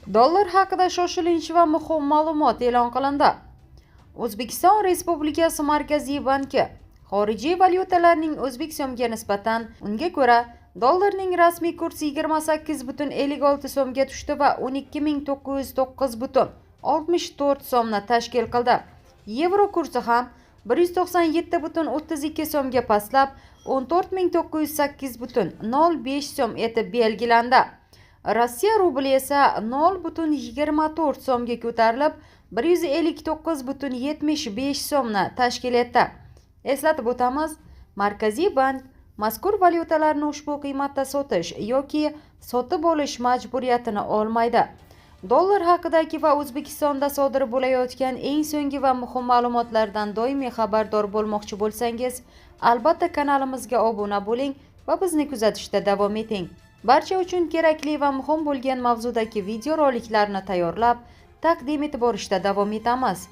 Dollar haqida shoshilinch va muhim ma'lumot e'lon qilindi. O'zbekiston Respublikasi Markaziy banki xorijiy valyutalarning o'zbek so'mga nisbatan unga ko'ra dollarning rasmiy kursi 28,56 so'mga tushdi va 12.909,64 so'mni tashkil qildi. Yevro kursi ham 197,32 so'mga pastlab 14.908,05 so'm etib belgilandi. Rossiya rubli esa 0,24 so'mga ko'tarilib 159,75 so'mni tashkil etdi. Eslatib o'tamiz, Markaziy bank mazkur valyutalarni ushbu qiymatda sotish yoki sotib olish majburiyatini olmaydi. Dollar haqidagi va O'zbekistonda sodir bo'layotgan eng so'nggi va muhim ma'lumotlardan doimiy xabardor bo'lmoqchi bo'lsangiz, albatta kanalimizga obuna bo'ling va bizni kuzatishda davom eting. Barcha uchun kerakli va muhim bo'lgan mavzudagi videoroliklarni tayyorlab, taqdim etib borishda davom etamiz.